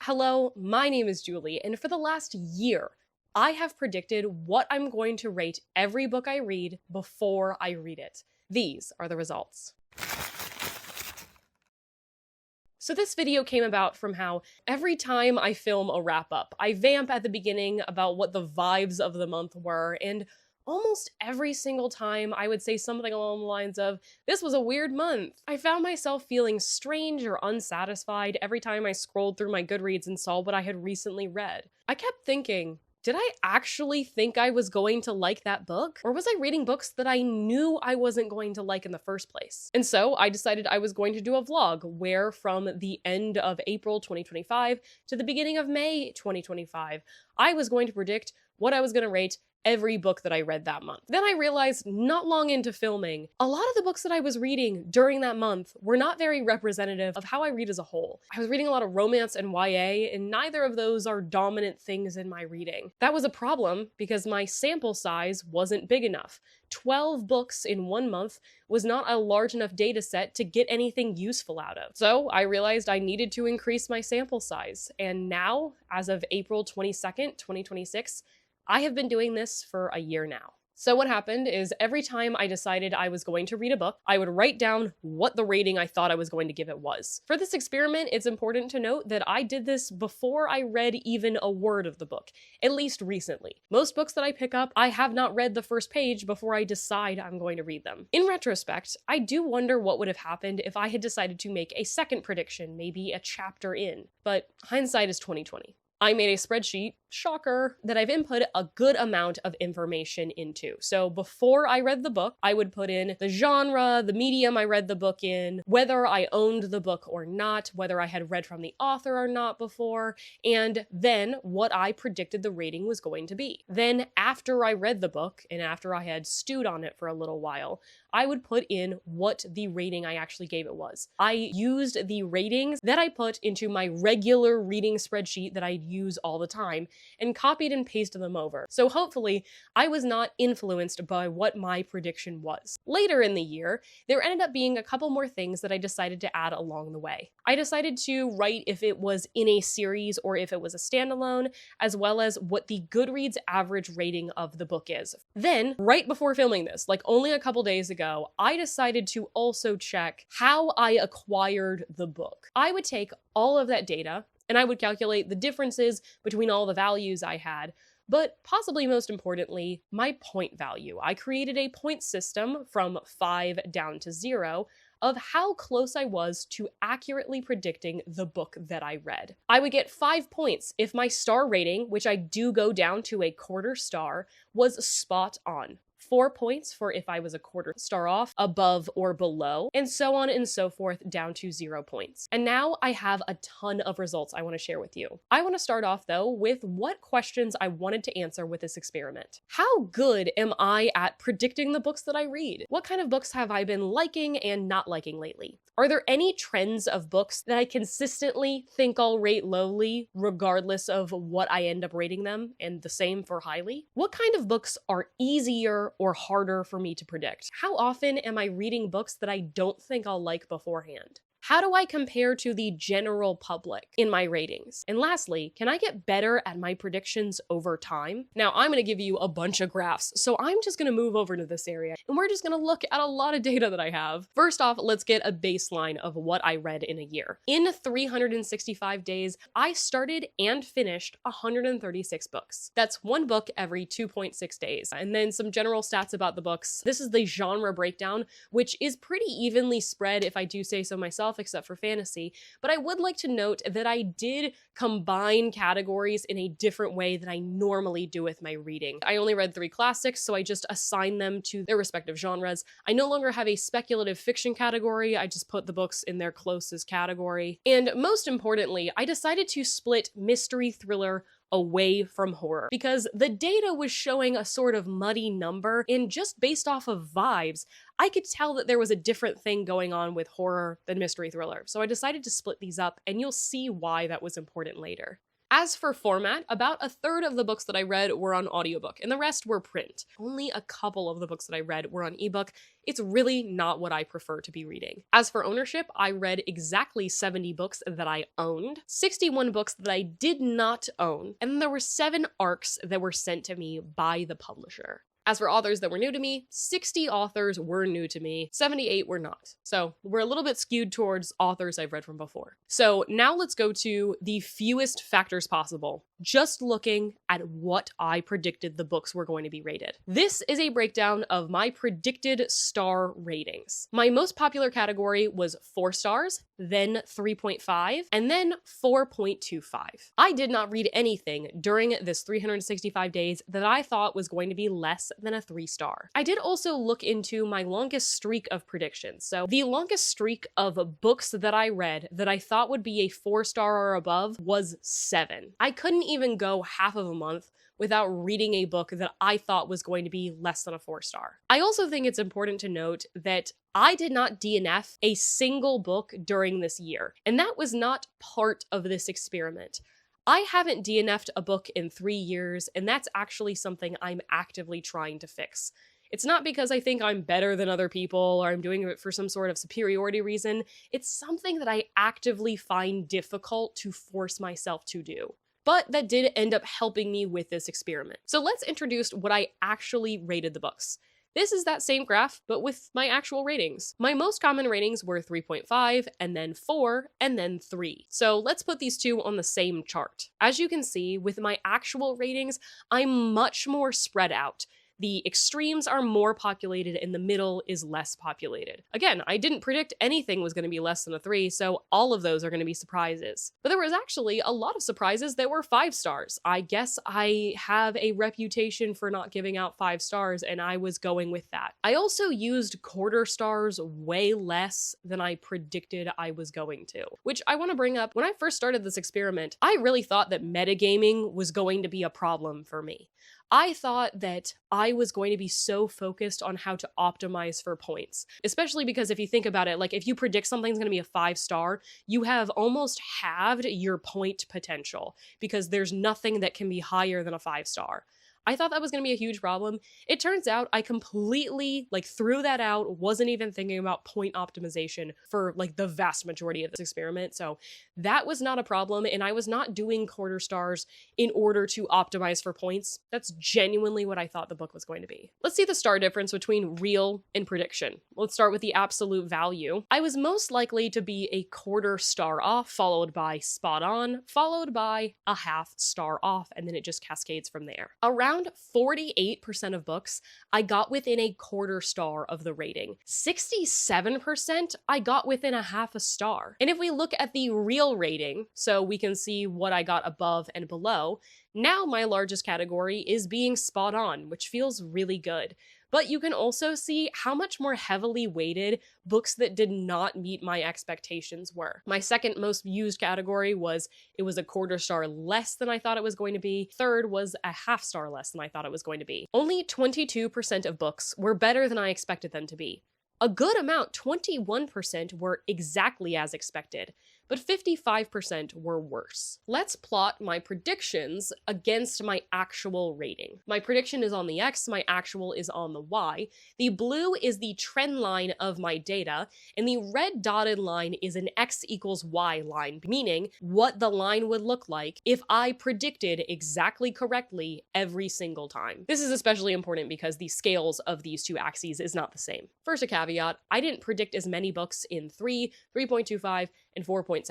Hello, my name is Julie, and for the last year, I have predicted what I'm going to rate every book I read before I read it. These are the results. So this video came about from how every time I film a wrap-up, I vamp at the beginning about what the vibes of the month were, and almost every single time I would say something along the lines of, "This was a weird month." I found myself feeling strange or unsatisfied every time I scrolled through my Goodreads and saw what I had recently read. I kept thinking, did I actually think I was going to like that book? Or was I reading books that I knew I wasn't going to like in the first place? And so I decided I was going to do a vlog where from the end of April 2025 to the beginning of May 2025, I was going to predict what I was going to rate every book that I read that month. Then I realized not long into filming, a lot of the books that I was reading during that month were not very representative of how I read as a whole. I was reading a lot of romance and YA, and neither of those are dominant things in my reading. That was a problem because my sample size wasn't big enough. 12 books in 1 month was not a large enough data set to get anything useful out of. So I realized I needed to increase my sample size. And now, as of April 22nd, 2026, I have been doing this for a year now. So what happened is every time I decided I was going to read a book, I would write down what the rating I thought I was going to give it was. For this experiment, it's important to note that I did this before I read even a word of the book, at least recently. Most books that I pick up, I have not read the first page before I decide I'm going to read them. In retrospect, I do wonder what would have happened if I had decided to make a second prediction, maybe a chapter in, but hindsight is 2020. I made a spreadsheet, shocker, that I've input a good amount of information into. So before I read the book, I would put in the genre, the medium I read the book in, whether I owned the book or not, whether I had read from the author or not before, and then what I predicted the rating was going to be. Then after I read the book, and after I had stewed on it for a little while, I would put in what the rating I actually gave it was. I used the ratings that I put into my regular reading spreadsheet that I use all the time and copied and pasted them over. So hopefully I was not influenced by what my prediction was. Later in the year, there ended up being a couple more things that I decided to add along the way. I decided to write if it was in a series or if it was a standalone, as well as what the Goodreads average rating of the book is. Then, right before filming this, like only a couple days ago, I decided to also check how I acquired the book. I would take all of that data and I would calculate the differences between all the values I had, but possibly most importantly, my point value. I created a point system from 5 down to 0 of how close I was to accurately predicting the book that I read. I would get 5 points if my star rating, which I do go down to a quarter star, was spot on. 4 points for if I was a quarter star off, above or below, and so on and so forth down to 0 points. And now I have a ton of results I want to share with you. I want to start off though with what questions I wanted to answer with this experiment. How good am I at predicting the books that I read? What kind of books have I been liking and not liking lately? Are there any trends of books that I consistently think I'll rate lowly regardless of what I end up rating them, and the same for highly? What kind of books are easier or harder for me to predict? How often am I reading books that I don't think I'll like beforehand? How do I compare to the general public in my ratings? And lastly, can I get better at my predictions over time? Now, I'm going to give you a bunch of graphs, so I'm just going to move over to this area, and we're just going to look at a lot of data that I have. First off, let's get a baseline of what I read in a year. In 365 days, I started and finished 136 books. That's 1 book every 2.6 days. And then some general stats about the books. This is the genre breakdown, which is pretty evenly spread, if I do say so myself, except for fantasy, but I would like to note that I did combine categories in a different way than I normally do with my reading. I only read 3 classics, so I just assigned them to their respective genres. I no longer have a speculative fiction category, I just put the books in their closest category. And most importantly, I decided to split mystery thriller away from horror because the data was showing a sort of muddy number, and just based off of vibes, I could tell that there was a different thing going on with horror than mystery thriller. So I decided to split these up, and you'll see why that was important later. As for format, about a third of the books that I read were on audiobook, and the rest were print. Only a couple of the books that I read were on ebook. It's really not what I prefer to be reading. As for ownership, I read exactly 70 books that I owned, 61 books that I did not own, and then there were 7 ARCs that were sent to me by the publisher. As for authors that were new to me, 60 authors were new to me, 78 were not. So we're a little bit skewed towards authors I've read from before. So now let's go to the fewest factors possible, just looking at what I predicted the books were going to be rated. This is a breakdown of my predicted star ratings. My most popular category was 4 stars, then 3.5, and then 4.25. I did not read anything during this 365 days that I thought was going to be less than a 3-star. I did also look into my longest streak of predictions. So the longest streak of books that I read that I thought would be a 4-star or above was 7. I couldn't even go half of a month without reading a book that I thought was going to be less than a 4-star. I also think it's important to note that I did not DNF a single book during this year, and that was not part of this experiment. I haven't DNF'd a book in 3 years, and that's actually something I'm actively trying to fix. It's not because I think I'm better than other people or I'm doing it for some sort of superiority reason. It's something that I actively find difficult to force myself to do. But that did end up helping me with this experiment. So let's introduce what I actually rated the books. This is that same graph, but with my actual ratings. My most common ratings were 3.5, and then 4, and then 3. So let's put these two on the same chart. As you can see, with my actual ratings, I'm much more spread out. The extremes are more populated and the middle is less populated. Again, I didn't predict anything was going to be less than a 3, so all of those are going to be surprises. But there was actually a lot of surprises that were 5 stars. I guess I have a reputation for not giving out 5 stars, and I was going with that. I also used quarter stars way less than I predicted I was going to, which I want to bring up. When I first started this experiment, I really thought that metagaming was going to be a problem for me. I thought that I was going to be so focused on how to optimize for points, especially because if you think about it, like if you predict something's going to be a 5-star, you have almost halved your point potential because there's nothing that can be higher than a 5-star. I thought that was going to be a huge problem. It turns out I completely threw that out, wasn't even thinking about point optimization for the vast majority of this experiment. So that was not a problem, and I was not doing quarter stars in order to optimize for points. That's genuinely what I thought the book was going to be. Let's see the star difference between real and prediction. Let's start with the absolute value. I was most likely to be a quarter star off, followed by spot on, followed by a half star off, and then it just cascades from there. Around 48% of books, I got within a quarter star of the rating. 67% I got within a half a star. And if we look at the real rating, so we can see what I got above and below, now my largest category is being spot on, which feels really good. But you can also see how much more heavily weighted books that did not meet my expectations were. My second most used category was it was a quarter star less than I thought it was going to be. Third was a half star less than I thought it was going to be. Only 22% of books were better than I expected them to be. A good amount, 21%, were exactly as expected, but 55% were worse. Let's plot my predictions against my actual rating. My prediction is on the X, my actual is on the Y. The blue is the trend line of my data, and the red dotted line is an X equals Y line, meaning what the line would look like if I predicted exactly correctly every single time. This is especially important because the scales of these two axes is not the same. First, a caveat, I didn't predict as many books in 3, 3.25, and 4.75.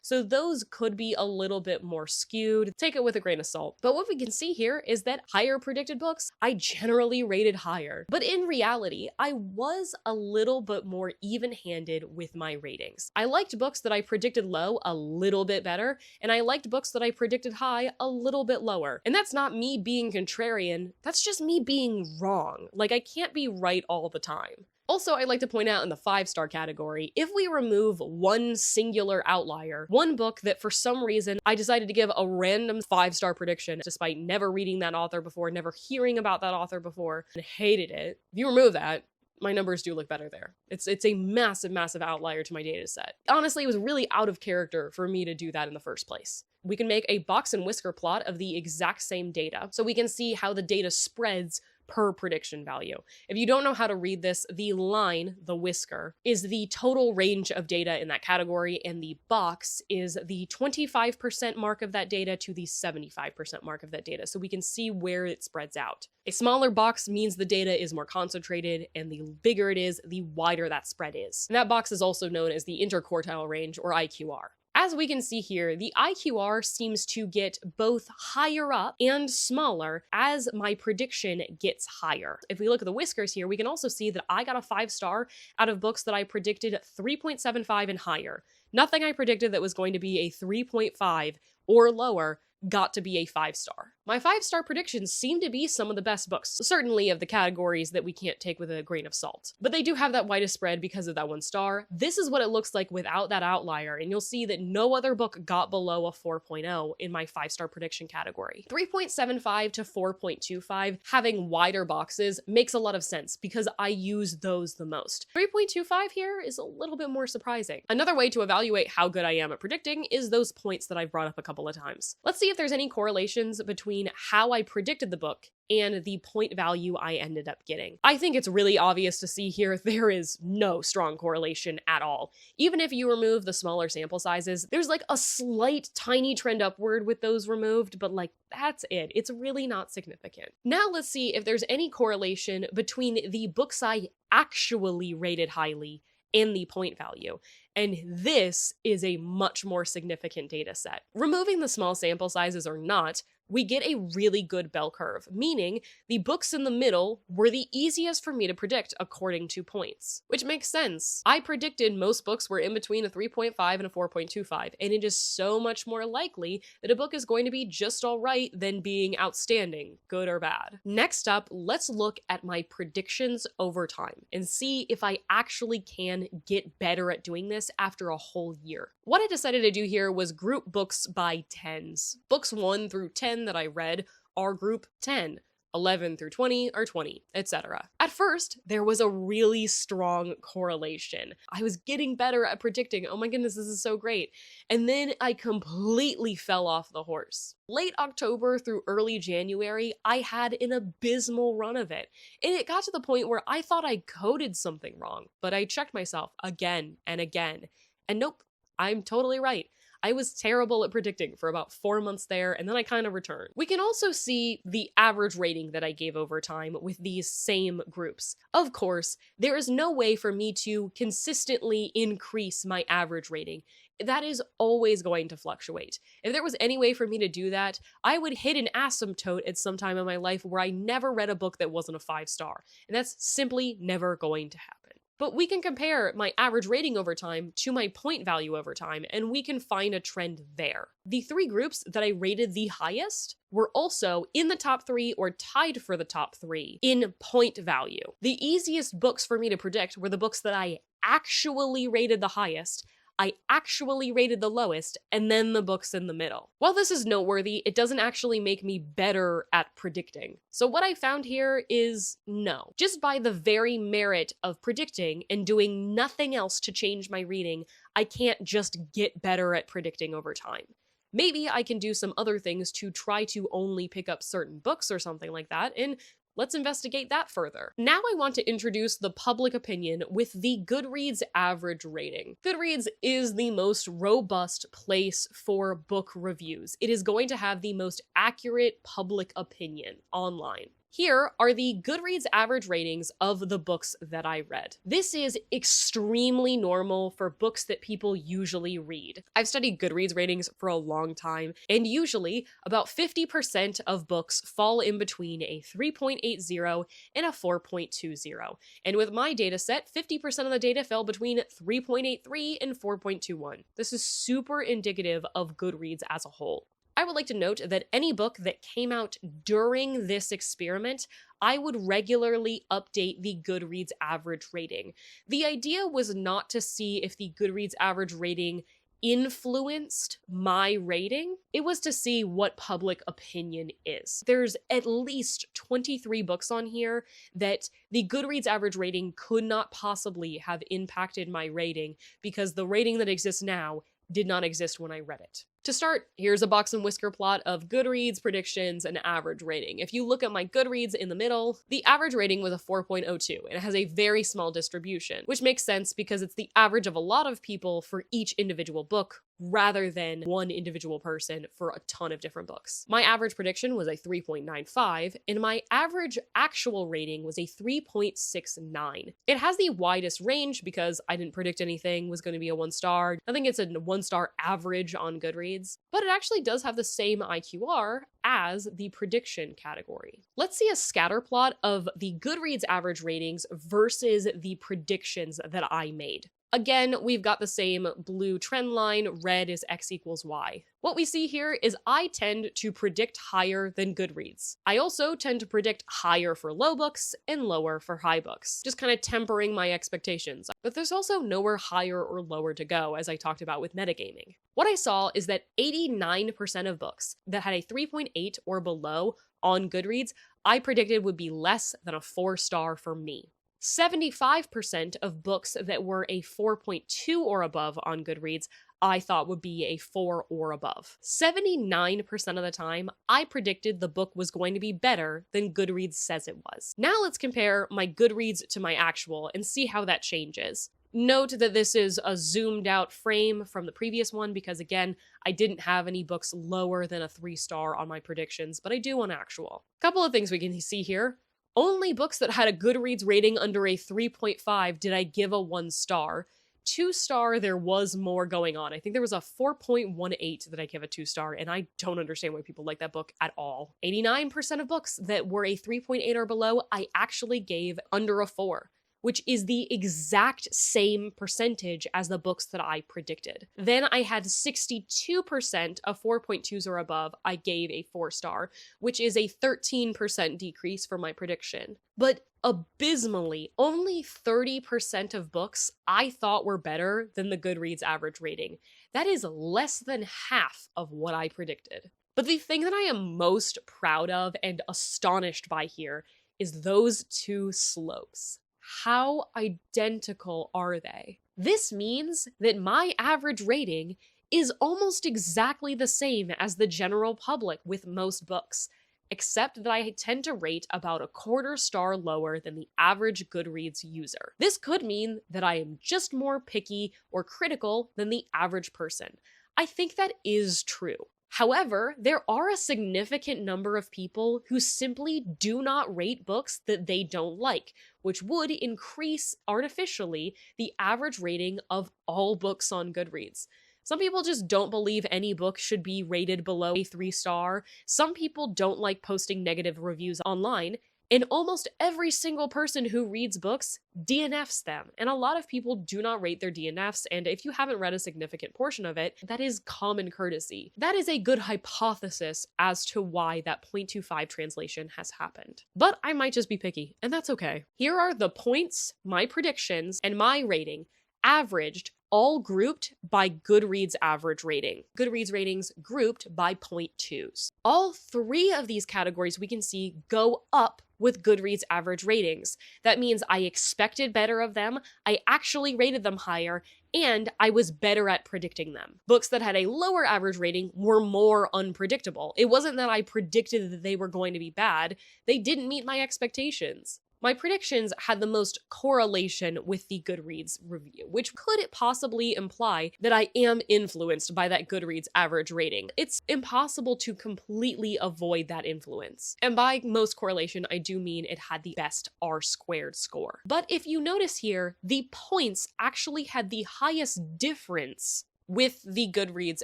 So those could be a little bit more skewed. Take it with a grain of salt. But what we can see here is that higher predicted books, I generally rated higher. But in reality, I was a little bit more even-handed with my ratings. I liked books that I predicted low a little bit better, and I liked books that I predicted high a little bit lower. And that's not me being contrarian, that's just me being wrong. I can't be right all the time. Also, I'd like to point out in the 5-star category, if we remove one singular outlier, one book that for some reason I decided to give a random 5-star prediction despite never reading that author before, never hearing about that author before, and hated it, if you remove that, my numbers do look better there. It's a massive, massive outlier to my data set. Honestly, it was really out of character for me to do that in the first place. We can make a box and whisker plot of the exact same data, so we can see how the data spreads per prediction value. If you don't know how to read this, the line, the whisker, is the total range of data in that category, and the box is the 25% mark of that data to the 75% mark of that data, so we can see where it spreads out. A smaller box means the data is more concentrated, and the bigger it is, the wider that spread is. And that box is also known as the interquartile range, or IQR. As we can see here, the IQR seems to get both higher up and smaller as my prediction gets higher. If we look at the whiskers here, we can also see that I got a 5-star out of books that I predicted 3.75 and higher. Nothing I predicted that was going to be a 3.5 or lower got to be a 5-star. My 5-star predictions seem to be some of the best books, certainly of the categories that we can't take with a grain of salt. But they do have that widest spread because of that 1 star. This is what it looks like without that outlier, and you'll see that no other book got below a 4.0 in my 5-star prediction category. 3.75 to 4.25, having wider boxes makes a lot of sense because I use those the most. 3.25 here is a little bit more surprising. Another way to evaluate how good I am at predicting is those points that I've brought up a couple of times. Let's see if there's any correlations between how I predicted the book and the point value I ended up getting. I think it's really obvious to see here there is no strong correlation at all. Even if you remove the smaller sample sizes, there's like a slight tiny trend upward with those removed, but like that's it. It's really not significant. Now let's see if there's any correlation between the books I actually rated highly and the point value. And this is a much more significant data set. Removing the small sample sizes or not, we get a really good bell curve, meaning the books in the middle were the easiest for me to predict according to points, which makes sense. I predicted most books were in between a 3.5 and a 4.25, and it is so much more likely that a book is going to be just all right than being outstanding, good or bad. Next up, let's look at my predictions over time and see if I actually can get better at doing this after a whole year. What I decided to do here was group books by 10s. Books 1 through 10 that I read are group 10. 11 through 20 are 20, etc. At first, there was a really strong correlation. I was getting better at predicting, oh my goodness, this is so great. And then I completely fell off the horse. Late October through early January, I had an abysmal run of it. And it got to the point where I thought I coded something wrong, but I checked myself again and again. And nope, I'm totally right. I was terrible at predicting for about 4 months there, and then I kind of returned. We can also see the average rating that I gave over time with these same groups. Of course, there is no way for me to consistently increase my average rating. That is always going to fluctuate. If there was any way for me to do that, I would hit an asymptote at some time in my life where I never read a book that wasn't a 5-star, and that's simply never going to happen. But we can compare my average rating over time to my point value over time, and we can find a trend there. The 3 groups that I rated the highest were also in the top 3 or tied for the top 3 in point value. The easiest books for me to predict were the books that I actually rated the highest, I actually rated the lowest, and then the books in the middle. While this is noteworthy, it doesn't actually make me better at predicting. So what I found here is no. Just by the very merit of predicting and doing nothing else to change my reading, I can't just get better at predicting over time. Maybe I can do some other things to try to only pick up certain books or something like that, and let's investigate that further. Now I want to introduce the public opinion with the Goodreads average rating. Goodreads is the most robust place for book reviews. It is going to have the most accurate public opinion online. Here are the Goodreads average ratings of the books that I read. This is extremely normal for books that people usually read. I've studied Goodreads ratings for a long time, and usually about 50% of books fall in between a 3.80 and a 4.20. And with my data set, 50% of the data fell between 3.83 and 4.21. This is super indicative of Goodreads as a whole. I would like to note that any book that came out during this experiment, I would regularly update the Goodreads average rating. The idea was not to see if the Goodreads average rating influenced my rating, it was to see what public opinion is. There's at least 23 books on here that the Goodreads average rating could not possibly have impacted my rating because the rating that exists now did not exist when I read it. To start, here's a box and whisker plot of Goodreads predictions and average rating. If you look at my Goodreads in the middle, the average rating was a 4.02, and it has a very small distribution, which makes sense because it's the average of a lot of people for each individual book, rather than one individual person for a ton of different books. My average prediction was a 3.95, and my average actual rating was a 3.69. It has the widest range because I didn't predict anything was going to be a 1-star. I think it's a 1-star average on Goodreads, but it actually does have the same IQR as the prediction category. Let's see a scatter plot of the Goodreads average ratings versus the predictions that I made. Again, we've got the same blue trend line, red is X equals Y. What we see here is I tend to predict higher than Goodreads. I also tend to predict higher for low books and lower for high books, just kind of tempering my expectations. But there's also nowhere higher or lower to go, as I talked about with metagaming. What I saw is that 89% of books that had a 3.8 or below on Goodreads, I predicted would be less than a 4-star for me. 75% of books that were a 4.2 or above on Goodreads, I thought would be a 4 or above. 79% of the time, I predicted the book was going to be better than Goodreads says it was. Now let's compare my Goodreads to my actual and see how that changes. Note that this is a zoomed out frame from the previous one because, again, I didn't have any books lower than a 3-star on my predictions, but I do on actual. Couple of things we can see here. Only books that had a Goodreads rating under a 3.5 did I give a 1-star. 2-star, there was more going on. I think there was a 4.18 that I give a 2-star, and I don't understand why people like that book at all. 89% of books that were a 3.8 or below, I actually gave under a 4. Which is the exact same percentage as the books that I predicted. Then I had 62% of 4.2s or above, I gave a 4-star, which is a 13% decrease for my prediction. But abysmally, only 30% of books I thought were better than the Goodreads average rating. That is less than half of what I predicted. But the thing that I am most proud of and astonished by here is those two slopes. How identical are they? This means that my average rating is almost exactly the same as the general public with most books, except that I tend to rate about a 1/4 star lower than the average Goodreads user. This could mean that I am just more picky or critical than the average person. I think that is true. However, there are a significant number of people who simply do not rate books that they don't like, which would increase artificially the average rating of all books on Goodreads. Some people just don't believe any book should be rated below a 3-star. Some people don't like posting negative reviews online. And almost every single person who reads books DNFs them. And a lot of people do not rate their DNFs, and if you haven't read a significant portion of it, that is common courtesy. That is a good hypothesis as to why that 0.25 translation has happened. But I might just be picky, and that's okay. Here are the points, my predictions, and my rating averaged, all grouped by Goodreads average rating. Goodreads ratings grouped by 0.2s. All 3 of these categories we can see go up with Goodreads average ratings. That means I expected better of them, I actually rated them higher, and I was better at predicting them. Books that had a lower average rating were more unpredictable. It wasn't that I predicted that they were going to be bad, they didn't meet my expectations. My predictions had the most correlation with the Goodreads review, which could it possibly imply that I am influenced by that Goodreads average rating. It's impossible to completely avoid that influence. And by most correlation, I do mean it had the best R-squared score. But if you notice here, the points actually had the highest difference with the Goodreads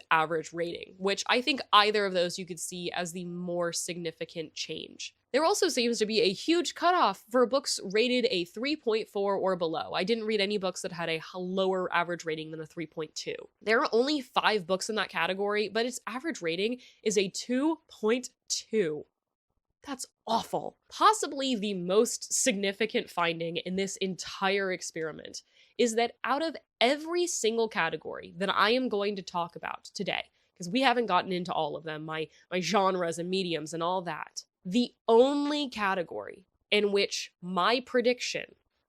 average rating, which I think either of those you could see as the more significant change. There also seems to be a huge cutoff for books rated a 3.4 or below. I didn't read any books that had a lower average rating than a 3.2. There are only 5 books in that category, but its average rating is a 2.2. That's awful. Possibly the most significant finding in this entire experiment is that out of every single category that I am going to talk about today, because we haven't gotten into all of them, my genres and mediums and all that, the only category in which my prediction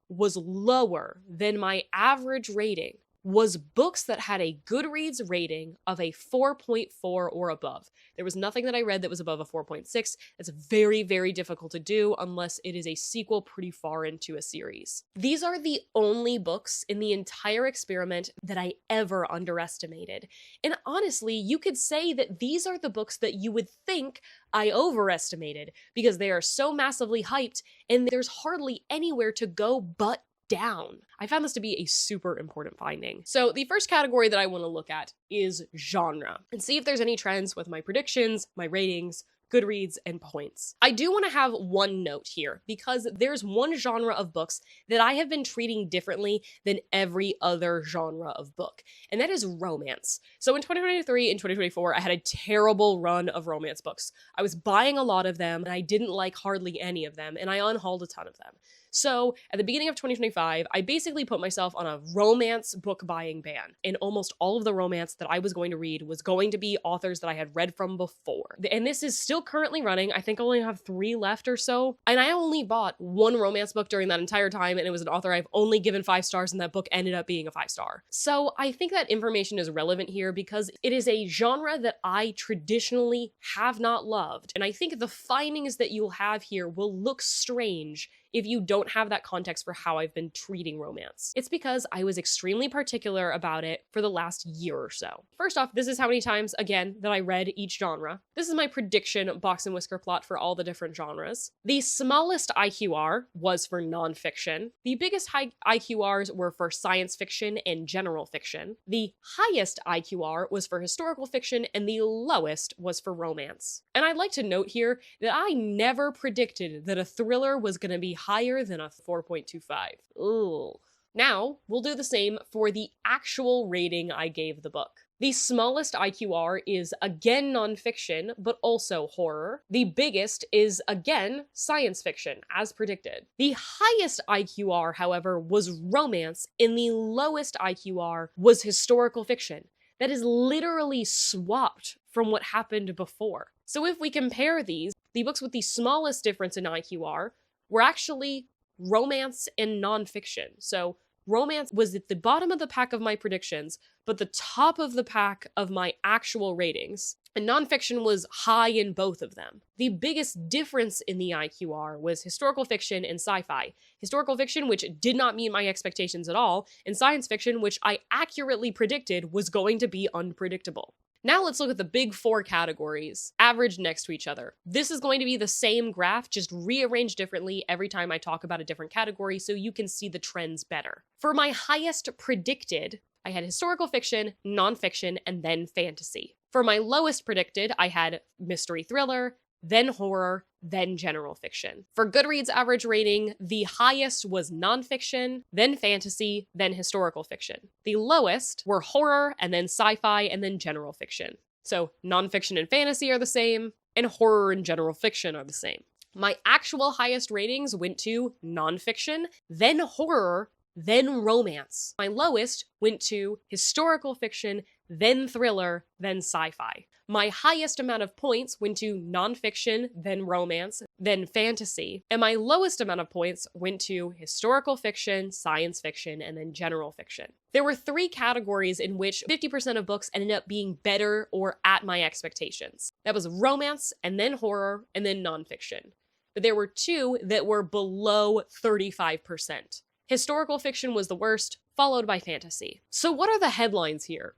was lower than my average rating was books that had a Goodreads rating of a 4.4 or above. There was nothing that I read that was above a 4.6. That's very, very difficult to do unless it is a sequel pretty far into a series. These are the only books in the entire experiment that I ever underestimated. And honestly, you could say that these are the books that you would think I overestimated because they are so massively hyped and there's hardly anywhere to go but down. I found this to be a super important finding. So the first category that I want to look at is genre and see if there's any trends with my predictions, my ratings, Goodreads, and points. I do want to have one note here because there's one genre of books that I have been treating differently than every other genre of book, and that is romance. So in 2023 and 2024, I had a terrible run of romance books. I was buying a lot of them, and I didn't like hardly any of them, and I unhauled a ton of them. So at the beginning of 2025, I basically put myself on a romance book buying ban. And almost all of the romance that I was going to read was going to be authors that I had read from before. And this is still currently running. I think I only have 3 left or so. And I only bought 1 romance book during that entire time. And it was an author I've only given 5 stars, and that book ended up being a 5-star. So I think that information is relevant here because it is a genre that I traditionally have not loved. And I think the findings that you'll have here will look strange if you don't have that context for how I've been treating romance. It's because I was extremely particular about it for the last year or so. First off, this is how many times, again, that I read each genre. This is my prediction box and whisker plot for all the different genres. The smallest IQR was for nonfiction. The biggest high IQRs were for science fiction and general fiction. The highest IQR was for historical fiction, and the lowest was for romance. And I'd like to note here that I never predicted that a thriller was going to be higher than a 4.25. Ooh. Now, we'll do the same for the actual rating I gave the book. The smallest IQR is again nonfiction, but also horror. The biggest is again science fiction, as predicted. The highest IQR, however, was romance, and the lowest IQR was historical fiction. That is literally swapped from what happened before. So if we compare these, the books with the smallest difference in IQR were actually romance and nonfiction. So romance was at the bottom of the pack of my predictions, but the top of the pack of my actual ratings. And nonfiction was high in both of them. The biggest difference in the IQR was historical fiction and sci-fi. Historical fiction, which did not meet my expectations at all, and science fiction, which I accurately predicted was going to be unpredictable. Now let's look at the big 4 categories, averaged next to each other. This is going to be the same graph, just rearranged differently every time I talk about a different category so you can see the trends better. For my highest predicted, I had historical fiction, nonfiction, and then fantasy. For my lowest predicted, I had mystery thriller, then horror, then general fiction. For Goodreads average rating, the highest was nonfiction, then fantasy, then historical fiction. The lowest were horror, and then sci-fi, and then general fiction. So nonfiction and fantasy are the same, and horror and general fiction are the same. My actual highest ratings went to nonfiction, then horror, then romance. My lowest went to historical fiction, then thriller, then sci-fi. My highest amount of points went to nonfiction, then romance, then fantasy. And my lowest amount of points went to historical fiction, science fiction, and then general fiction. There were 3 categories in which 50% of books ended up being better or at my expectations. That was romance, and then horror, and then nonfiction. But there were 2 that were below 35%. Historical fiction was the worst, followed by fantasy. So what are the headlines here?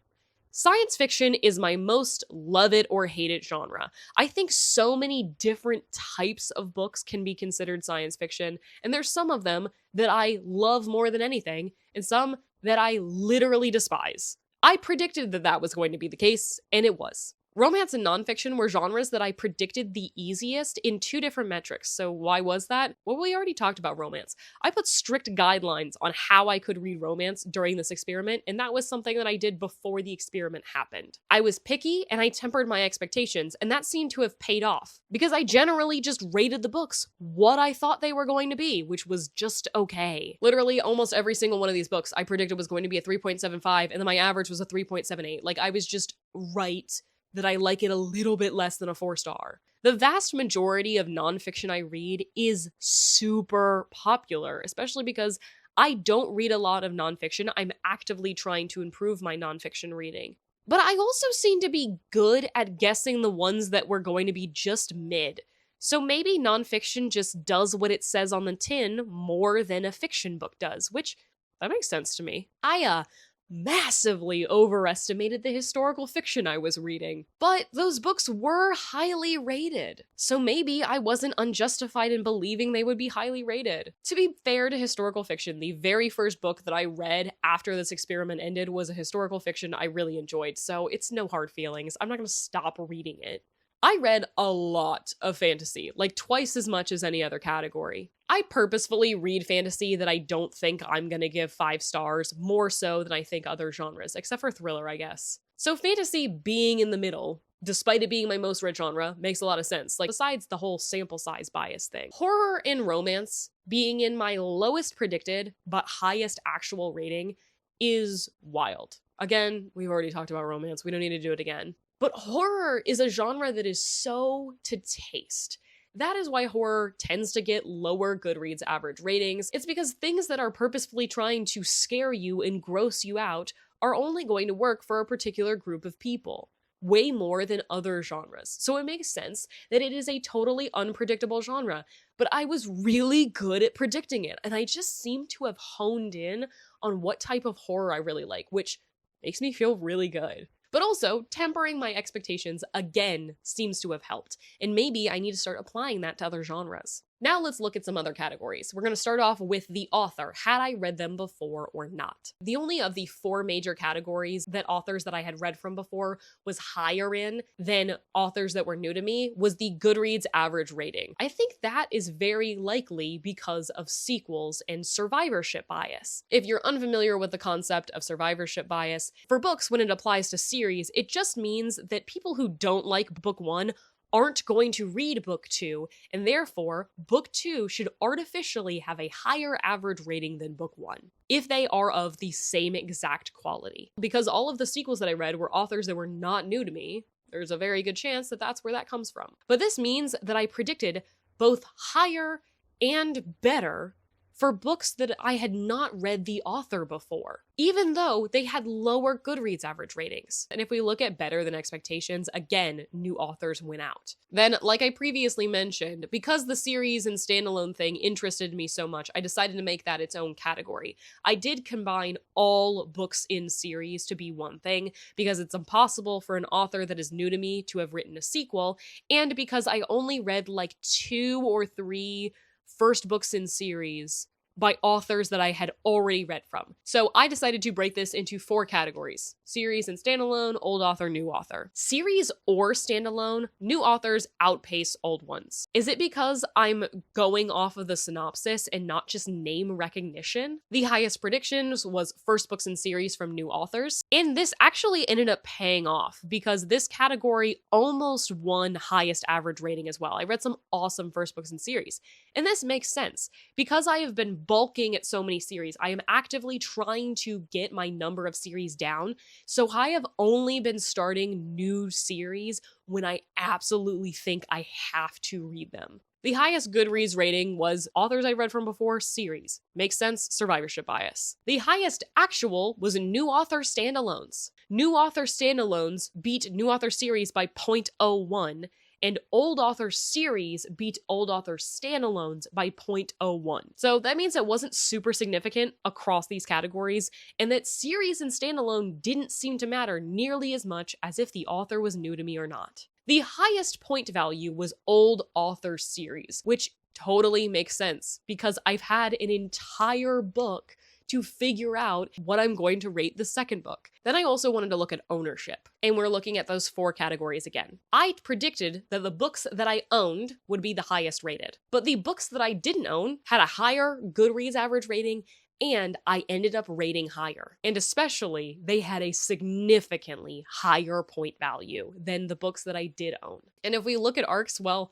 Science fiction is my most love it or hate it genre. I think so many different types of books can be considered science fiction, and there's some of them that I love more than anything, and some that I literally despise. I predicted that that was going to be the case, and it was. Romance and nonfiction were genres that I predicted the easiest in 2 different metrics. So why was that? Well, we already talked about romance. I put strict guidelines on how I could read romance during this experiment, and that was something that I did before the experiment happened. I was picky and I tempered my expectations, and that seemed to have paid off because I generally just rated the books what I thought they were going to be, which was just okay. Literally almost every single one of these books I predicted was going to be a 3.75, and then my average was a 3.78. Like, I was just right that I like it a little bit less than a 4-star. The vast majority of nonfiction I read is super popular, especially because I don't read a lot of nonfiction. I'm actively trying to improve my nonfiction reading. But I also seem to be good at guessing the ones that were going to be just mid. So maybe nonfiction just does what it says on the tin more than a fiction book does, which, that makes sense to me. I massively overestimated the historical fiction I was reading, but those books were highly rated. So maybe I wasn't unjustified in believing they would be highly rated. To be fair to historical fiction, the very first book that I read after this experiment ended was a historical fiction I really enjoyed, so it's no hard feelings. I'm not gonna stop reading it. I read a lot of fantasy, like twice as much as any other category. I purposefully read fantasy that I don't think I'm gonna give 5 stars, more so than I think other genres, except for thriller, I guess. So fantasy being in the middle, despite it being my most read genre, makes a lot of sense, like besides the whole sample size bias thing. Horror and romance being in my lowest predicted, but highest actual rating is wild. Again, we've already talked about romance, we don't need to do it again. But horror is a genre that is so to taste. That is why horror tends to get lower Goodreads average ratings. It's because things that are purposefully trying to scare you and gross you out are only going to work for a particular group of people, way more than other genres. So it makes sense that it is a totally unpredictable genre, but I was really good at predicting it, and I just seem to have honed in on what type of horror I really like, which makes me feel really good. But also, tempering my expectations again seems to have helped, and maybe I need to start applying that to other genres. Now let's look at some other categories. We're going to start off with the author. Had I read them before or not? The only of the 4 major categories that authors that I had read from before was higher in than authors that were new to me was the Goodreads average rating. I think that is very likely because of sequels and survivorship bias. If you're unfamiliar with the concept of survivorship bias, for books when it applies to series, it just means that people who don't like book 1 aren't going to read book 2, and therefore, book 2 should artificially have a higher average rating than book 1, if they are of the same exact quality. Because all of the sequels that I read were authors that were not new to me, there's a very good chance that that's where that comes from. But this means that I predicted both higher and better for books that I had not read the author before, even though they had lower Goodreads average ratings. And if we look at better than expectations, again, new authors win out. Then, like I previously mentioned, because the series and standalone thing interested me so much, I decided to make that its own category. I did combine all books in series to be one thing, because it's impossible for an author that is new to me to have written a sequel, and because I only read like 2 or 3 first books in series by authors that I had already read from. So I decided to break this into 4 categories: series and standalone, old author, new author. Series or standalone, new authors outpace old ones. Is it because I'm going off of the synopsis and not just name recognition? The highest predictions was first books in series from new authors, and this actually ended up paying off because this category almost won highest average rating as well. I read some awesome first books in series, and this makes sense because I have been bulking at so many series. I am actively trying to get my number of series down, so I have only been starting new series when I absolutely think I have to read them. The highest Goodreads rating was authors I read from before, series. Makes sense, survivorship bias. The highest actual was new author standalones. New author standalones beat new author series by 0.01, and old author series beat old author standalones by 0.01. So that means it wasn't super significant across these categories, and that series and standalone didn't seem to matter nearly as much as if the author was new to me or not. The highest point value was old author series, which totally makes sense because I've had an entire book to figure out what I'm going to rate the second book. Then I also wanted to look at ownership, and we're looking at those 4 categories again. I predicted that the books that I owned would be the highest rated, but the books that I didn't own had a higher Goodreads average rating, and I ended up rating higher. And especially, they had a significantly higher point value than the books that I did own. And if we look at ARCs, well,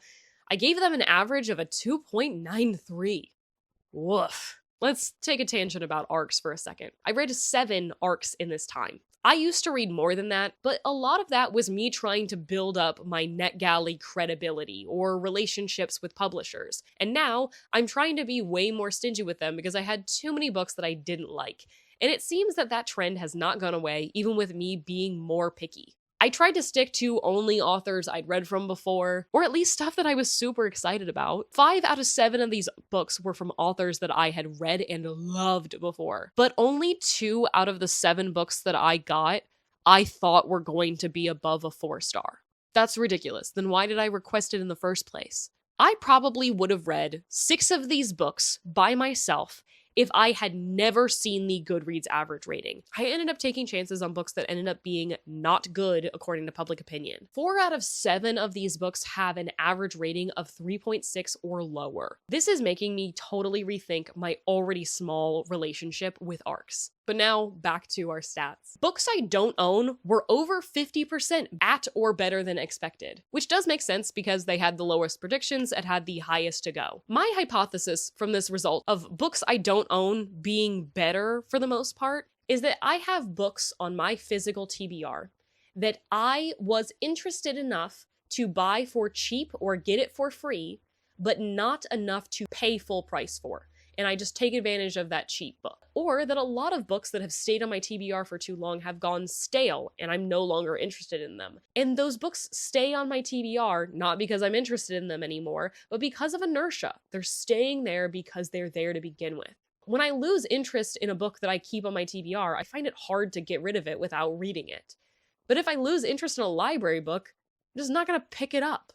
I gave them an average of a 2.93. Woof. Let's take a tangent about ARCs for a second. I read 7 ARCs in this time. I used to read more than that, but a lot of that was me trying to build up my NetGalley credibility or relationships with publishers. And now I'm trying to be way more stingy with them because I had too many books that I didn't like. And it seems that that trend has not gone away, even with me being more picky. I tried to stick to only authors I'd read from before, or at least stuff that I was super excited about. 5 out of 7 of these books were from authors that I had read and loved before, but only 2 out of the 7 books that I got, I thought were going to be above a 4-star. That's ridiculous. Then why did I request it in the first place? I probably would have read 6 of these books by myself if I had never seen the Goodreads average rating. I ended up taking chances on books that ended up being not good according to public opinion. 4 out of 7 of these books have an average rating of 3.6 or lower. This is making me totally rethink my already small relationship with ARCs. But now, back to our stats. Books I don't own were over 50% at or better than expected, which does make sense because they had the lowest predictions and had the highest to go. My hypothesis from this result of books I don't own being better for the most part is that I have books on my physical TBR that I was interested enough to buy for cheap or get it for free, but not enough to pay full price for. And I just take advantage of that cheap book. Or that a lot of books that have stayed on my TBR for too long have gone stale and I'm no longer interested in them. And those books stay on my TBR not because I'm interested in them anymore, but because of inertia. They're staying there because they're there to begin with. When I lose interest in a book that I keep on my TBR, I find it hard to get rid of it without reading it. But if I lose interest in a library book, I'm just not gonna pick it up.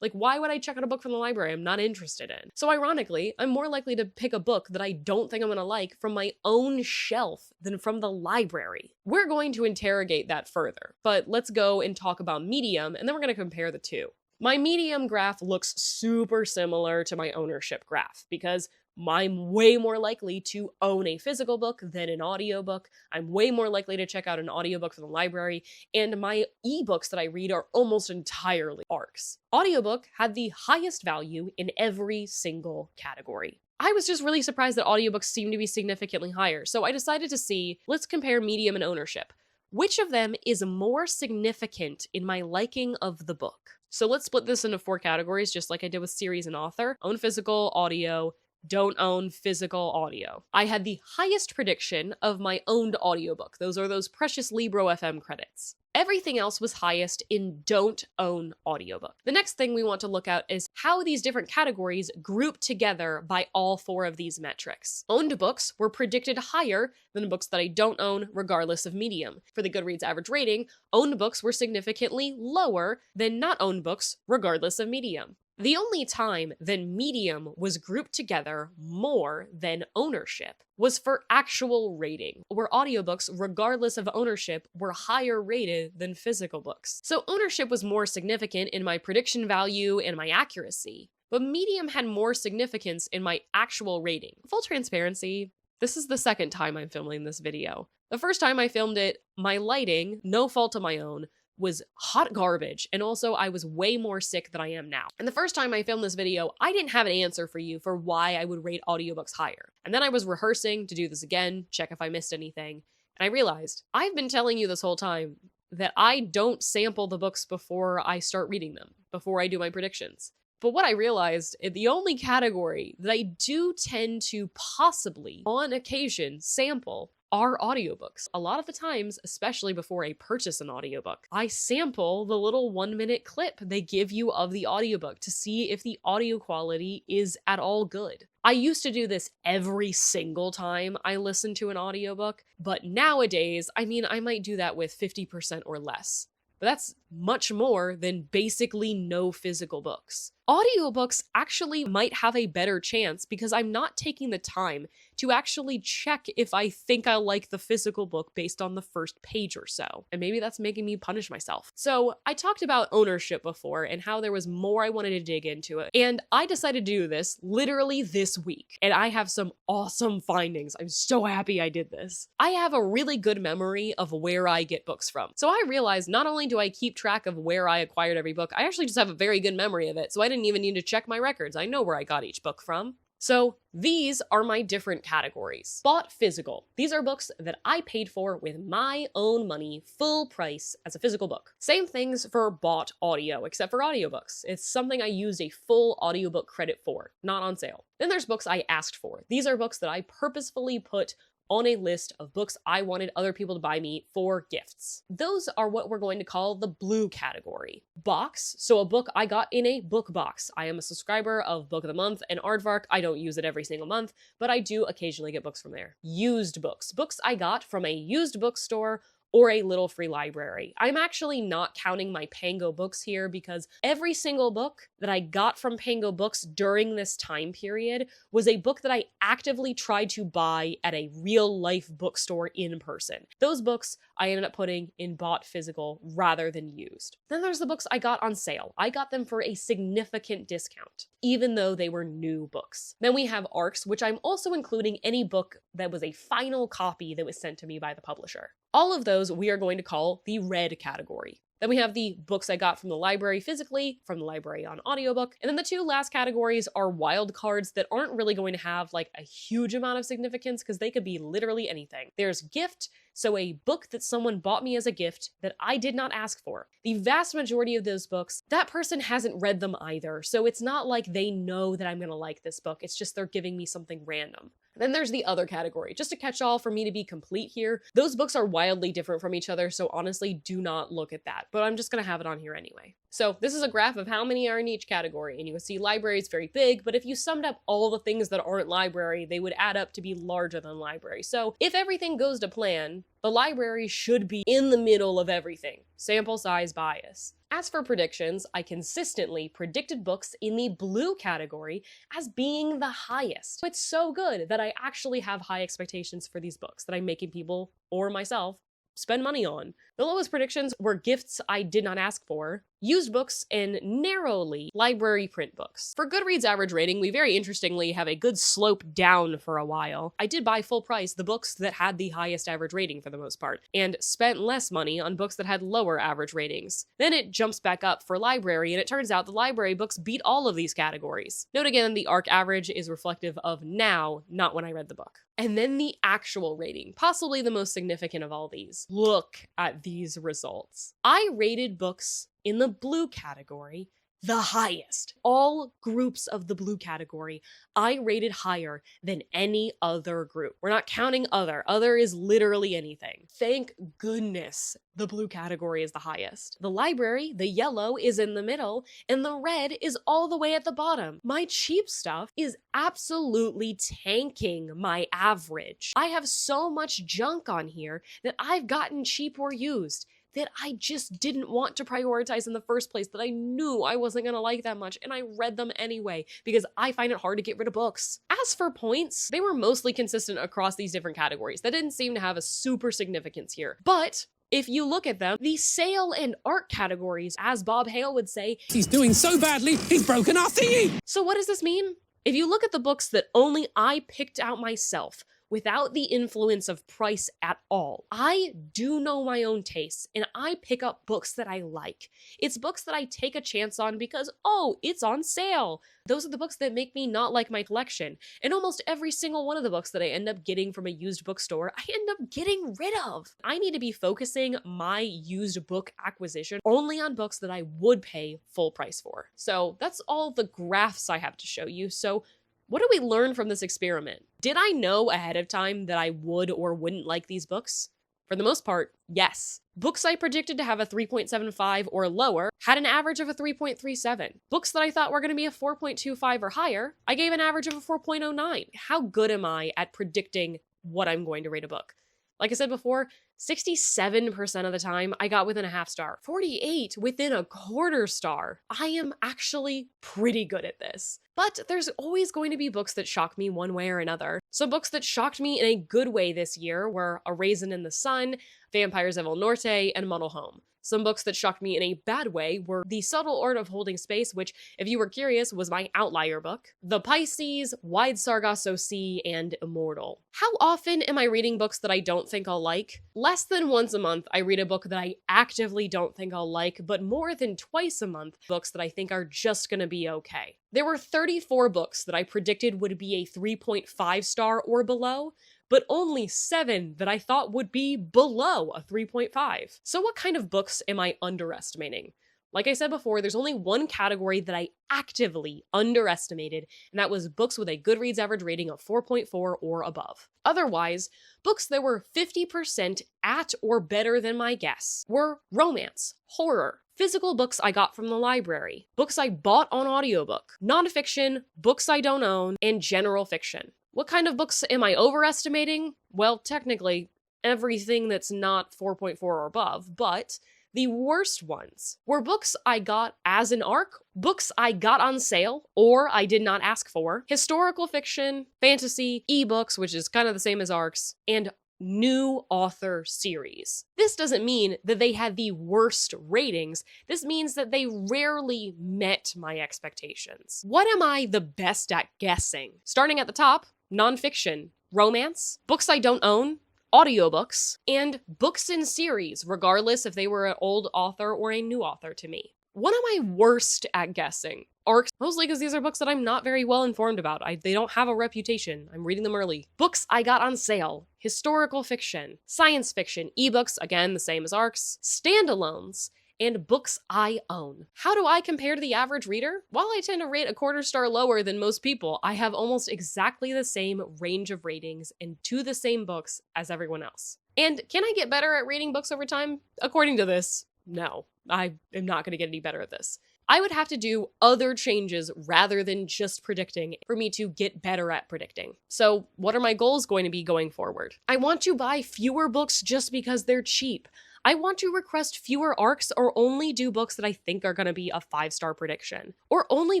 Like, why would I check out a book from the library I'm not interested in? So ironically, I'm more likely to pick a book that I don't think I'm gonna like from my own shelf than from the library. We're going to interrogate that further, but let's go and talk about Medium, and then we're gonna compare the two. My Medium graph looks super similar to my ownership graph because I'm way more likely to own a physical book than an audiobook. I'm way more likely to check out an audiobook from the library, and my ebooks that I read are almost entirely ARCs. Audiobook had the highest value in every single category. I was just really surprised that audiobooks seemed to be significantly higher, so I decided to see, let's compare Medium and ownership. Which of them is more significant in my liking of the book? So let's split this into 4 categories, just like I did with series and author: own physical, audio, don't own physical audio. I had the highest prediction of my owned audiobook. Those are those precious Libro FM credits. Everything else was highest in don't own audiobook. The next thing we want to look at is how these different categories group together by all 4 of these metrics. Owned books were predicted higher than books that I don't own, regardless of medium. For the Goodreads average rating, owned books were significantly lower than not owned books, regardless of medium. The only time that medium was grouped together more than ownership was for actual rating, where audiobooks, regardless of ownership, were higher rated than physical books. So ownership was more significant in my prediction value and my accuracy, but medium had more significance in my actual rating. Full transparency, this is the second time I'm filming this video. The first time I filmed it, my lighting, no fault of my own, was hot garbage, and also I was way more sick than I am now. And the first time I filmed this video, I didn't have an answer for you for why I would rate audiobooks higher. And then I was rehearsing to do this again, check if I missed anything, and I realized I've been telling you this whole time that I don't sample the books before I start reading them, before I do my predictions. But what I realized, the only category that I do tend to possibly, on occasion, sample are audiobooks. A lot of the times, especially before I purchase an audiobook, I sample the little 1-minute clip they give you of the audiobook to see if the audio quality is at all good. I used to do this every single time I listened to an audiobook, but nowadays, I might do that with 50% or less. But that's much more than basically no physical books. Audiobooks actually might have a better chance because I'm not taking the time to actually check if I think I like the physical book based on the first page or so. And maybe that's making me punish myself. So I talked about ownership before and how there was more I wanted to dig into it. And I decided to do this literally this week. And I have some awesome findings. I'm so happy I did this. I have a really good memory of where I get books from. So I realized not only do I keep track of where I acquired every book, I actually just have a very good memory of it. So I didn't even need to check my records. I know where I got each book from. So these are my different categories. Bought physical. These are books that I paid for with my own money, full price as a physical book. Same things for bought audio, except for audiobooks. It's something I used a full audiobook credit for, not on sale. Then there's books I asked for. These are books that I purposefully put on a list of books I wanted other people to buy me for gifts. Those are what we're going to call the blue category. Box, so a book I got in a book box. I am a subscriber of Book of the Month and Aardvark. I don't use it every single month, but I do occasionally get books from there. Used books. Books I got from a used bookstore or a little free library. I'm actually not counting my Pango books here because every single book that I got from Pango Books during this time period was a book that I actively tried to buy at a real life bookstore in person. Those books I ended up putting in bought physical rather than used. Then there's the books I got on sale. I got them for a significant discount, even though they were new books. Then we have ARCs, which I'm also including any book that was a final copy that was sent to me by the publisher. All of those we are going to call the red category. Then we have the books I got from the library physically, from the library on audiobook. And then the two last categories are wild cards that aren't really going to have like a huge amount of significance because they could be literally anything. There's gift, so a book that someone bought me as a gift that I did not ask for. The vast majority of those books, that person hasn't read them either, so it's not like they know that I'm gonna like this book, it's just they're giving me something random. Then there's the other category. Just a catch-all for me to be complete here. Those books are wildly different from each other, so honestly, do not look at that. But I'm just gonna have it on here anyway. So this is a graph of how many are in each category, and you can see library is very big, but if you summed up all the things that aren't library, they would add up to be larger than library. So if everything goes to plan, the library should be in the middle of everything. Sample size bias. As for predictions, I consistently predicted books in the blue category as being the highest. It's so good that I actually have high expectations for these books that I'm making people, or myself, spend money on. The lowest predictions were gifts I did not ask for, used books, and narrowly library print books. For Goodreads average rating, we very interestingly have a good slope down for a while. I did buy full price the books that had the highest average rating for the most part, and spent less money on books that had lower average ratings. Then it jumps back up for library, and it turns out the library books beat all of these categories. Note again, the ARC average is reflective of now, not when I read the book. And then the actual rating, possibly the most significant of all these. Look at these results. I rated books in the blue category the highest. All groups of the blue category, I rated higher than any other group. We're not counting other. Other is literally anything. Thank goodness the blue category is the highest. The library, the yellow, is in the middle, and the red is all the way at the bottom. My cheap stuff is absolutely tanking my average. I have so much junk on here that I've gotten cheap or used that I just didn't want to prioritize in the first place, that I knew I wasn't gonna like that much, and I read them anyway, because I find it hard to get rid of books. As for points, they were mostly consistent across these different categories. That didn't seem to have a super significance here. But if you look at them, the sale and art categories, as Bob Hale would say, he's doing so badly, he's broken our thingy! So what does this mean? If you look at the books that only I picked out myself, without the influence of price at all, I do know my own tastes, and I pick up books that I like. It's books that I take a chance on because, oh, it's on sale. Those are the books that make me not like my collection. And almost every single one of the books that I end up getting from a used bookstore, I end up getting rid of. I need to be focusing my used book acquisition only on books that I would pay full price for. So that's all the graphs I have to show you. So what do we learn from this experiment? Did I know ahead of time that I would or wouldn't like these books? For the most part, yes. Books I predicted to have a 3.75 or lower had an average of a 3.37. Books that I thought were going to be a 4.25 or higher, I gave an average of a 4.09. How good am I at predicting what I'm going to rate a book? Like I said before, 67% of the time I got within a half star, 48 within a quarter star. I am actually pretty good at this. But there's always going to be books that shock me one way or another. Some books that shocked me in a good way this year were A Raisin in the Sun, Vampires of El Norte, and Muddle Home. Some books that shocked me in a bad way were The Subtle Art of Holding Space, which, if you were curious, was my outlier book, The Pisces, Wide Sargasso Sea, and Immortal. How often am I reading books that I don't think I'll like? Less than once a month, I read a book that I actively don't think I'll like, but more than twice a month, books that I think are just gonna be okay. There were 34 books that I predicted would be a 3.5 star or below, but only 7 that I thought would be below a 3.5. So what kind of books am I underestimating? Like I said before, there's only one category that I actively underestimated, and that was books with a Goodreads average rating of 4.4 or above. Otherwise, books that were 50% at or better than my guess were romance, horror, physical books I got from the library, books I bought on audiobook, nonfiction, books I don't own, and general fiction. What kind of books am I overestimating? Well, technically, everything that's not 4.4 or above, but the worst ones were books I got as an ARC, books I got on sale or I did not ask for, historical fiction, fantasy, ebooks, which is kind of the same as ARCs, and new author series. This doesn't mean that they had the worst ratings. This means that they rarely met my expectations. What am I the best at guessing? Starting at the top, nonfiction, romance, books I don't own, audiobooks, and books in series, regardless if they were an old author or a new author to me. What am I worst at guessing? ARCs, mostly because these are books that I'm not very well informed about. They don't have a reputation. I'm reading them early. Books I got on sale, historical fiction, science fiction, ebooks, again, the same as ARCs, standalones, and books I own. How do I compare to the average reader? While I tend to rate a quarter star lower than most people, I have almost exactly the same range of ratings and to the same books as everyone else. And can I get better at reading books over time? According to this, no. I am not going to get any better at this. I would have to do other changes rather than just predicting for me to get better at predicting. So what are my goals going to be going forward? I want to buy fewer books just because they're cheap. I want to request fewer ARCs or only do books that I think are going to be a 5-star prediction, or only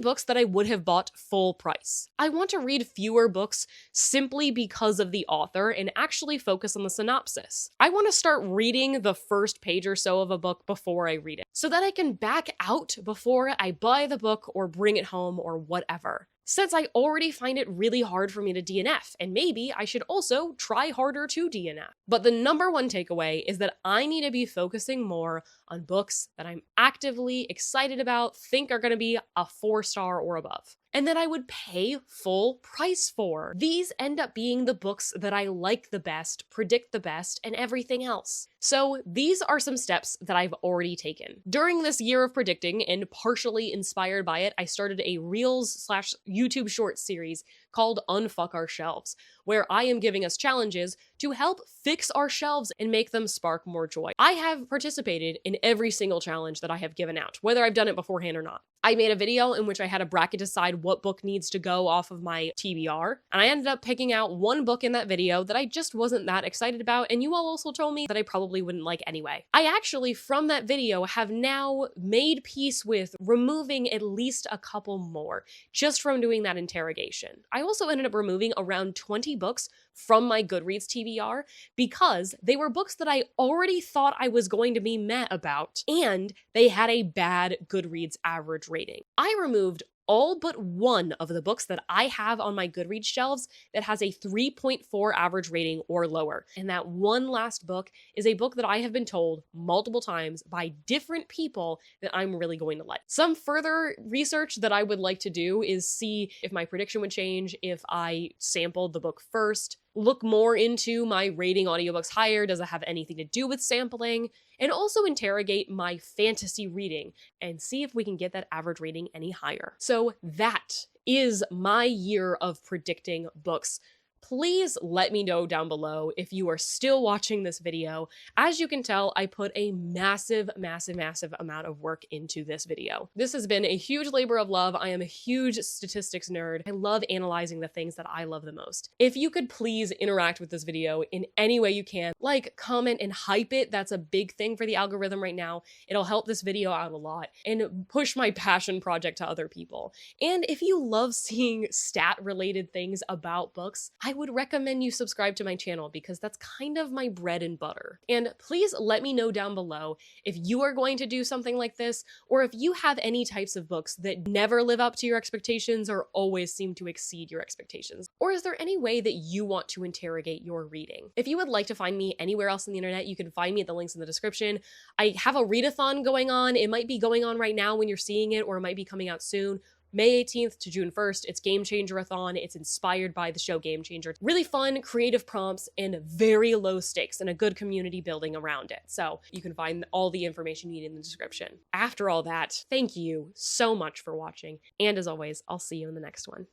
books that I would have bought full price. I want to read fewer books simply because of the author and actually focus on the synopsis. I want to start reading the first page or so of a book before I read it, so that I can back out before I buy the book or bring it home or whatever. Since I already find it really hard for me to DNF, and maybe I should also try harder to DNF. But the number one takeaway is that I need to be focusing more on books that I'm actively excited about, think are going to be a 4-star or above, and that I would pay full price for. These end up being the books that I like the best, predict the best, and everything else. So these are some steps that I've already taken. During this year of predicting, and partially inspired by it, I started a Reels/YouTube short series called Unfuck Our Shelves, where I am giving us challenges to help fix our shelves and make them spark more joy. I have participated in every single challenge that I have given out, whether I've done it beforehand or not. I made a video in which I had a bracket decide what book needs to go off of my TBR, and I ended up picking out one book in that video that I just wasn't that excited about, and you all also told me that I probably wouldn't like anyway. I actually, from that video, have now made peace with removing at least a couple more, just from doing that interrogation. I also ended up removing around 20 books from my Goodreads TBR because they were books that I already thought I was going to be meh about, and they had a bad Goodreads average rating. I removed all but one of the books that I have on my Goodreads shelves that has a 3.4 average rating or lower. And that one last book is a book that I have been told multiple times by different people that I'm really going to like. Some further research that I would like to do is see if my prediction would change if I sampled the book first, look more into my rating audiobooks higher, does it have anything to do with sampling, and also interrogate my fantasy reading and see if we can get that average rating any higher. So that is my year of predicting books. Please let me know down below if you are still watching this video. As you can tell, I put a massive amount of work into this video. This has been a huge labor of love. I am a huge statistics nerd. I love analyzing the things that I love the most. If you could please interact with this video in any way you can, like, comment, and hype it. That's a big thing for the algorithm right now. It'll help this video out a lot and push my passion project to other people. And if you love seeing stat-related things about books, I would recommend you subscribe to my channel because that's kind of my bread and butter. And please let me know down below if you are going to do something like this, or if you have any types of books that never live up to your expectations or always seem to exceed your expectations. Or is there any way that you want to interrogate your reading? If you would like to find me anywhere else on the internet, you can find me at the links in the description. I have a readathon going on. It might be going on right now when you're seeing it, or it might be coming out soon. May 18th to June 1st, it's Game Changer-a-thon. It's inspired by the show Game Changer. Really fun, creative prompts, and very low stakes, and a good community building around it. So you can find all the information you need in the description. After all that, thank you so much for watching, and as always, I'll see you in the next one.